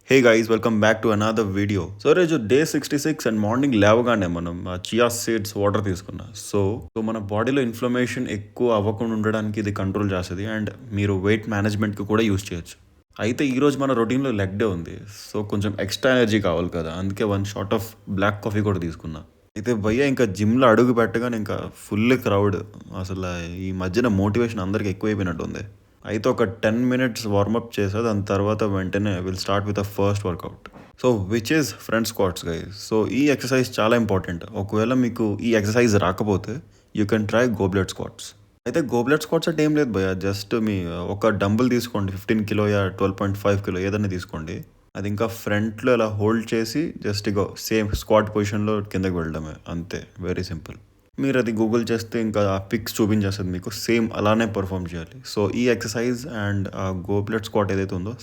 Hey guys welcome back to another video. So రోజు day 66 and morning లేవగానే మనం chia seeds water తీసుకున్నాం. So మన బాడీలో ఇన్ఫ్లమేషన్ ఎక్కువ అవ్వకుండా ఉండడానికి ఇది కంట్రోల్ చేస్తుంది అండ్ మీరు వెయిట్ మేనేజ్మెంట్కి కూడా యూస్ చేయొచ్చు. అయితే ఈరోజు మన రొటీన్లో లెగ్ డే ఉంది. సో కొంచెం ఎక్స్ట్రా ఎనర్జీ కావాలి కదా, అందుకే 1 షాట్ ఆఫ్ బ్లాక్ కాఫీ కూడా తీసుకున్నా. అయితే భయ్య ఇంకా జిమ్లో అడుగు పెట్టగానే ఇంకా ఫుల్ క్రౌడ్. అసలు ఈ మధ్యన మోటివేషన్ అందరికి ఎక్కువైపోయినట్టు ఉంది. అయితే ఒక 10 minutes వార్మప్ చేసా, దాని తర్వాత వెంటనే will start with a first workout. So which is front squats guys. So ఈ ఎక్సర్సైజ్ చాలా ఇంపార్టెంట్. ఒకవేళ మీకు ఈ ఎక్సర్సైజ్ రాకపోతే you can try goblet squats. అయితే గోబ్లెట్ స్క్వాట్స్ అంటే ఏం లేదు భయ, జస్ట్ మీ ఒక డంబుల్ తీసుకోండి, 15 కిలో యా 12.5 కిలో ఏదైనా తీసుకోండి. అది ఇంకా ఫ్రంట్లో ఇలా హోల్డ్ చేసి జస్ట్ ఇగో సేమ్ స్క్వాట్ పొజిషన్లో కిందకి వెళ్ళడమే, అంతే. Very simple. మీరు అది గూగుల్ చేస్తే ఇంకా ఆ పిక్స్ చూపించేస్తుంది మీకు. సేమ్ అలానే పర్ఫామ్ చేయాలి. సో ఈ ఎక్సర్సైజ్ అండ్ ఆ గోబ్లెట్ స్క్వాట్ ఏదైతే ఉందో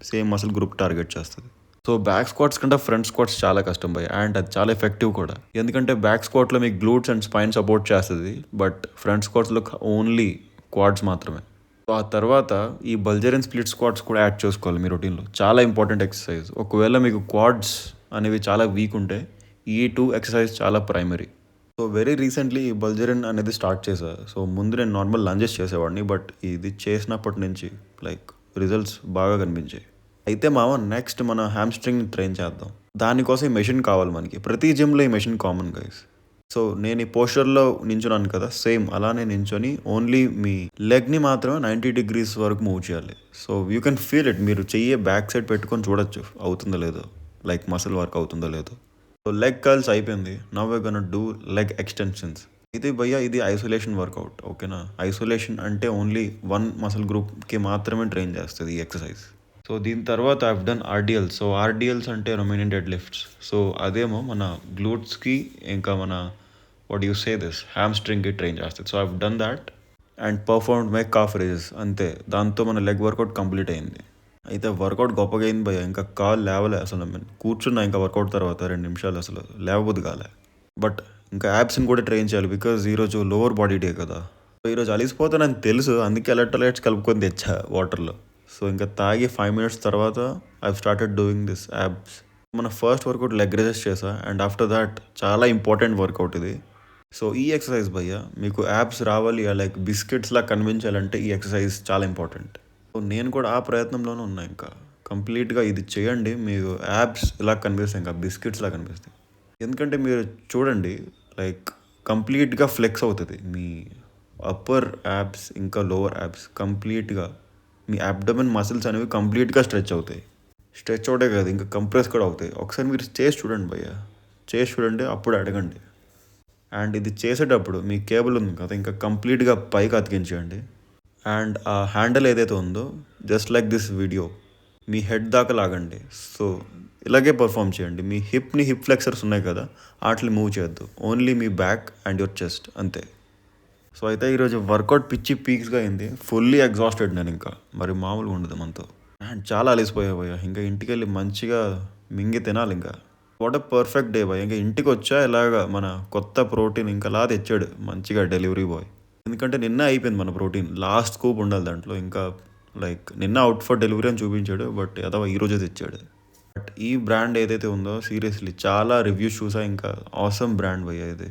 సేమ్ మసిల్ గ్రూప్ టార్గెట్ చేస్తుంది. సో బ్యాక్ స్క్వాట్స్ కంటే ఫ్రంట్ స్క్వాట్స్ చాలా కష్టం భయ్, అండ్ అది చాలా ఎఫెక్టివ్ కూడా. ఎందుకంటే బ్యాక్ స్క్వాట్లో మీకు గ్లూట్స్ అండ్ స్పైన్ సపోర్ట్ చేస్తుంది, బట్ ఫ్రంట్ స్క్వాట్స్లో ఓన్లీ క్వాడ్స్ మాత్రమే. సో ఆ తర్వాత ఈ బల్జరియన్ స్ప్లిట్ స్క్వాట్స్ కూడా యాడ్ చేసుకోవాలి మీ రొటీన్లో. చాలా ఇంపార్టెంట్ ఎక్సర్సైజ్. ఒకవేళ మీకు క్వాడ్స్ అనేవి చాలా వీక్ ఉంటే ఈ 2 ఎక్సర్సైజ్ చాలా ప్రైమరీ. సో వెరీ రీసెంట్లీ ఈ బల్జరియన్ అనేది స్టార్ట్ చేశా. సో ముందు నేను నార్మల్ లంజెస్ చేసేవాడిని, బట్ ఇది చేసినప్పటి నుంచి లైక్ రిజల్ట్స్ బాగా కనిపించాయి. అయితే మామ నెక్స్ట్ మన హ్యామ్స్ట్రింగ్ ట్రైన్ చేద్దాం. దానికోసం ఈ మెషిన్ కావాలి మనకి. ప్రతి జిమ్లో ఈ మెషిన్ కామన్ గైస్. సో నేను ఈ పోస్చర్లో నించున్నాను కదా, సేమ్ అలానే నించొని ఓన్లీ మీ లెగ్ని మాత్రమే 90 degrees వరకు మూవ్ చేయాలి. So you can feel it. మీరు చెయ్యి బ్యాక్ సైడ్ పెట్టుకొని చూడొచ్చు అవుతుందో లేదో, లైక్ మసిల్ వర్క్ అవుతుందో లేదో. సో లెగ్ కర్ల్స్ అయిపోయింది. Now way gonna do leg extensions. ఇది భయ్య ఇది ఐసోలేషన్ వర్కౌట్, ఓకేనా. ఐసోలేషన్ అంటే ఓన్లీ వన్ మసిల్ గ్రూప్కి మాత్రమే ట్రైన్ చేస్తుంది ఈ ఎక్సర్సైజ్. సో దీని తర్వాత ఐవ్ డన్ ఆర్డిఎల్స్. సో ఆర్డిఎల్స్ అంటే రొమేనియన్ డెడ్ లిఫ్ట్స్. సో అదేమో మన గ్లూట్స్కి ఇంకా మన వాట్ యూ సే దిస్ హ్యామ్స్ట్రింగ్కి ట్రైన్ చేస్తుంది. So I've done that and performed my calf raises, అంతే. దాంతో మన లెగ్ వర్కౌట్ కంప్లీట్ అయింది. అయితే వర్కౌట్ గొప్పగా అయింది భయ్య. ఇంకా కాల్ లేవలే అసలు. కూర్చున్నా ఇంకా వర్కౌట్ తర్వాత 2 నిమిషాలు అసలు లేవబుద్ది కాలే. బట్ ఇంకా యాప్స్ని కూడా ట్రైన్ చేయాలి, బికాజ్ ఈరోజు లోవర్ బాడీ డే కదా. సో ఈరోజు అలిసిపోతానని తెలుసు, అందుకే ఎలక్ట్రోలైట్స్ కలుపుకొని తెచ్చా వాటర్లో. సో ఇంకా తాగి 5 minutes తర్వాత I started doing this apps. మన ఫస్ట్ వర్కౌట్ లెగ్ రేజెస్ చేసా, అండ్ ఆఫ్టర్ దాట్ చాలా ఇంపార్టెంట్ వర్కౌట్ ఇది. సో ఈ ఎక్సర్సైజ్ భయ్య మీకు యాప్స్ రావాలి, లైక్ బిస్కెట్స్లా కనిపించాలంటే ఈ ఎక్సర్సైజ్ చాలా ఇంపార్టెంట్. సో నేను కూడా ఆ ప్రయత్నంలోనే ఉన్నా. ఇంకా కంప్లీట్గా ఇది చేయండి, మీకు యాప్స్ ఇలా కనిపిస్తాయి, ఇంకా బిస్కెట్స్లా కనిపిస్తాయి. ఎందుకంటే మీరు చూడండి, లైక్ కంప్లీట్గా ఫ్లెక్స్ అవుతుంది మీ అప్పర్ యాప్స్ ఇంకా లోవర్ యాప్స్. కంప్లీట్గా మీ అబ్డమెన్ మసిల్స్ అనేవి కంప్లీట్గా స్ట్రెచ్ అవుతాయి. స్ట్రెచ్ అవుటే కాదు, ఇంకా కంప్రెస్ కూడా అవుతాయి. ఒకసారి మీరు చేసి చూడండి భయ్య, చేసి చూడండి, అప్పుడు అడగండి. అండ్ ఇది చేసేటప్పుడు మీ కేబుల్ ఉంది కదా, ఇంకా కంప్లీట్గా పైకి అతికించండి. అండ్ ఆ హ్యాండిల్ ఏదైతే ఉందో just like this video me head దాకా లాగండి. సో ఇలాగే పర్ఫామ్ చేయండి. మీ హిప్ ఫ్లెక్సర్స్ ఉన్నాయి కదా, వాటిని మూవ్ చేయొద్దు. Only me back and your chest, అంతే. సో అయితే ఈరోజు వర్కౌట్ పిచ్చి పీక్స్గా అయింది. ఫుల్లీ ఎగ్జాస్టెడ్ నేను, ఇంకా మరి మామూలుగా ఉండదు మనతో. అండ్ చాలా అలిసిపోయా. ఇంకా ఇంటికి వెళ్ళి మంచిగా మింగి తినాలి. ఇంకా what a perfect day boy. ఇంకా ఇంటికి వచ్చా ఇలాగా మన కొత్త ప్రోటీన్ ఇంకా లా తెచ్చాడు మంచిగా డెలివరీ బాయ్. ఎందుకంటే నిన్న అయిపోయింది మన ప్రోటీన్, లాస్ట్ స్కూప్ ఉండాలి దాంట్లో. ఇంకా లైక్ నిన్న అవుట్ ఫర్ డెలివరీ అని చూపించాడు, బట్ అదో ఈరోజే తెచ్చాడు. బట్ ఈ బ్రాండ్ ఏదైతే ఉందో సీరియస్లీ చాలా రివ్యూస్ చూసా. ఇంకా ఆసమ్ బ్రాండ్ భయ్య ఇది.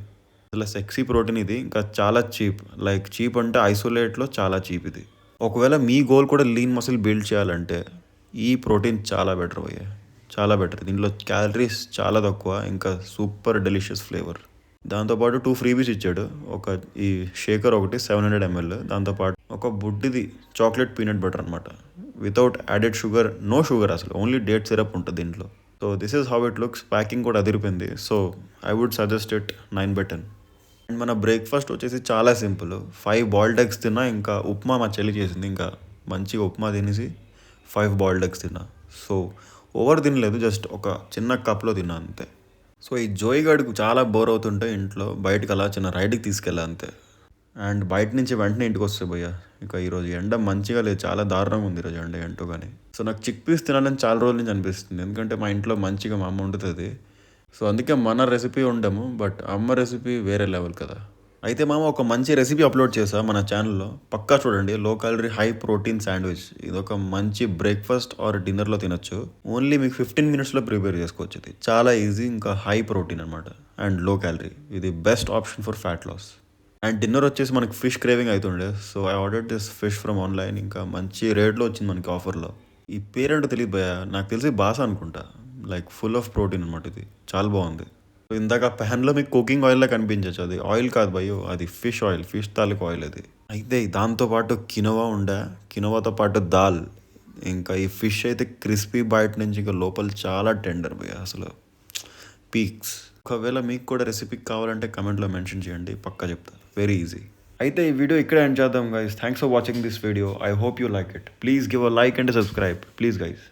అసలు సెక్సీ ప్రోటీన్ ఇది, ఇంకా చాలా చీప్. లైక్ చీప్ అంటే ఐసోలేట్లో చాలా చీప్ ఇది. ఒకవేళ మీ గోల్ కూడా లీన్ మసిల్ బిల్డ్ చేయాలంటే ఈ ప్రోటీన్ చాలా బెటర్ భయ్య, చాలా బెటర్. దీంట్లో క్యాలరీస్ చాలా తక్కువ, ఇంకా సూపర్ డెలిషియస్ ఫ్లేవర్. దాంతోపాటు 2 ఫ్రీబీస్ ఇచ్చాడు. ఒక ఈ షేకర్ ఒకటి 700 ml, దాంతోపాటు ఒక బుడ్డిది చాక్లెట్ పీనట్ బటర్ అనమాట, without added sugar, no sugar అసలు, ఓన్లీ డేట్ సిరప్ ఉంటుంది దీంట్లో. So this is how it looks. Packing కూడా అదిరిపోయింది. So I would suggest it 9/10. And మన బ్రేక్ఫాస్ట్ వచ్చేసి చాలా సింపుల్. 5 బాయిల్డ్ ఎగ్స్ తిన్నా, ఇంకా ఉప్మా మా చెల్లి చేసింది, ఇంకా మంచిగా ఉప్మా తినేసి 5 బాయిల్డ్ ఎగ్స్ తిన్నా. సో ఓవర్ తినలేదు, జస్ట్ ఒక చిన్న కప్లో తిన్నా అంతే. సో ఈ జోయి గడికి చాలా బోర్ అవుతుంటే ఇంట్లో బయటకు అలా చిన్న రైడ్కి తీసుకెళ్ళా అంతే. అండ్ బయట నుంచి వెంటనే ఇంటికి వస్తే భయ్య, ఇక ఈరోజు ఎండ మంచిగా లేదు, చాలా దారుణంగా ఉంది ఈరోజు ఎండ ఏంటో కానీ. సో నాకు చిక్ పీస్ తినాలని చాలా రోజుల నుంచి అనిపిస్తుంది, ఎందుకంటే మా ఇంట్లో మంచిగా మా అమ్మ వండుతుంది. సో అందుకే మన రెసిపీ ఉండము, బట్ అమ్మ రెసిపీ వేరే లెవెల్ కదా. అయితే మామ ఒక మంచి రెసిపీ అప్లోడ్ చేశా మన ఛానల్లో. పక్కా చూడండి. Low calorie high protein sandwich. ఇదొక మంచి బ్రేక్‌ఫాస్ట్ ఆర్ డిన్నర్‌లో తినొచ్చు. ఓన్లీ మీకు 15 మినిట్స్‌లో ప్రిపేర్ చేసుకోవచ్చు ఇది. చాలా ఈజీ ఇంకా హై ప్రోటీన్ అనమాట. And low calorie. ఇది best option for fat loss. And dinner వచ్చేసి మనకి ఫిష్ క్రేవింగ్ అయితుండే. So I ordered this fish from online. ఇంకా మంచి రేట్‌లో వచ్చింది మనకి ఆఫర్‌లో. ఈ పేరేంటో తెలీదు భయ్యా. నాకు తెలిసి బాసా అనుకుంటా. లైక్ ఫుల్ ఆఫ్ ప్రోటీన్ అనమాట ఇది. చాలా బాగుంది. ఇందాక ప్యాన్లో మీకు కుకింగ్ ఆయిల్లా కనిపించచ్చు. అది ఆయిల్ కాదు భయ్యో, అది ఫిష్ ఆయిల్, ఫిష్ తాలూకు ఆయిల్ అది. అయితే దాంతోపాటు కినోవా ఉండే, కినోవాతో పాటు దాల్, ఇంకా ఈ ఫిష్ అయితే క్రిస్పీ బయట నుంచి ఇంకా లోపల చాలా టెండర్ భయ్య, అసలు పీక్స్. ఒకవేళ మీకు కూడా రెసిపీ కావాలంటే కమెంట్లో మెన్షన్ చేయండి, పక్కా చెప్తా. Very easy. అయితే ఈ వీడియో ఇక్కడే ఎండ్ చేద్దాం guys. Thanks for watching this video. I hope you like it. Please give a like and subscribe please guys.